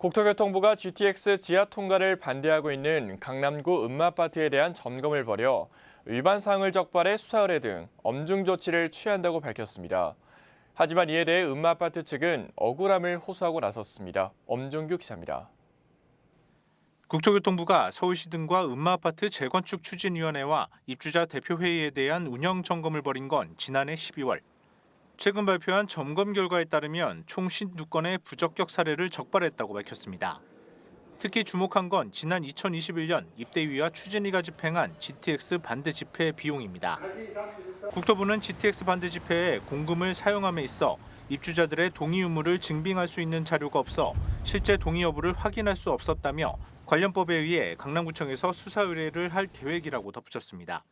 국토교통부가 GTX 지하 통과를 반대하고 있는 강남구 음마아파트에 대한 점검을 벌여 위반 사항을 적발해 수사 의뢰 등 엄중 조치를 취한다고 밝혔습니다. 하지만 이에 대해 음마아파트 측은 억울함을 호소하고 나섰습니다. 엄종규 기자입니다. 국토교통부가 서울시 등과 음마아파트 재건축 추진위원회와 입주자 대표회의에 대한 운영 점검을 벌인 건 지난해 12월. 최근 발표한 점검 결과에 따르면 총 52건의 부적격 사례를 적발했다고 밝혔습니다. 특히 주목한 건 지난 2021년 입대위와 추진위가 집행한 GTX 반대 집회 비용입니다. 국토부는 GTX 반대 집회에 공금을 사용함에 있어 입주자들의 동의 의무를 증빙할 수 있는 자료가 없어 실제 동의 여부를 확인할 수 없었다며 관련법에 의해 강남구청에서 수사 의뢰를 할 계획이라고 덧붙였습니다.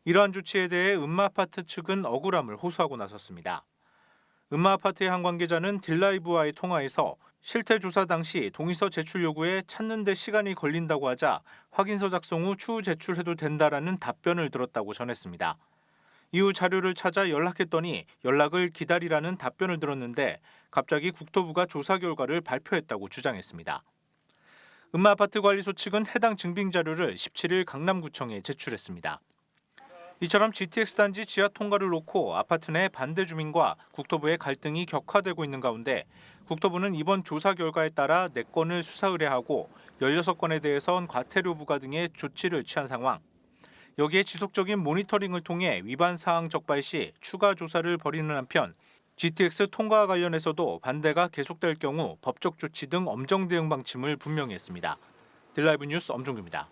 이러한 조치에 대해 음마아파트 측은 억울함을 호소하고 나섰습니다. 음마아파트의 한 관계자는 딜라이브와의 통화에서 실태 조사 당시 동의서 제출 요구에 찾는 데 시간이 걸린다고 하자 확인서 작성 후 추후 제출해도 된다라는 답변을 들었다고 전했습니다. 이후 자료를 찾아 연락했더니 연락을 기다리라는 답변을 들었는데 갑자기 국토부가 조사 결과를 발표했다고 주장했습니다. 음마아파트 관리소 측은 해당 증빙 자료를 17일 강남구청에 제출했습니다. 이처럼 GTX 단지 지하 통과를 놓고 아파트 내 반대 주민과 국토부의 갈등이 격화되고 있는 가운데 국토부는 이번 조사 결과에 따라 4건을 수사 의뢰하고 16건에 대해선 과태료 부과 등의 조치를 취한 상황. 여기에 지속적인 모니터링을 통해 위반 사항 적발 시 추가 조사를 벌이는 한편 GTX 통과와 관련해서도 반대가 계속될 경우 법적 조치 등 엄정 대응 방침을 분명히 했습니다. 딜라이브 뉴스 엄종규입니다.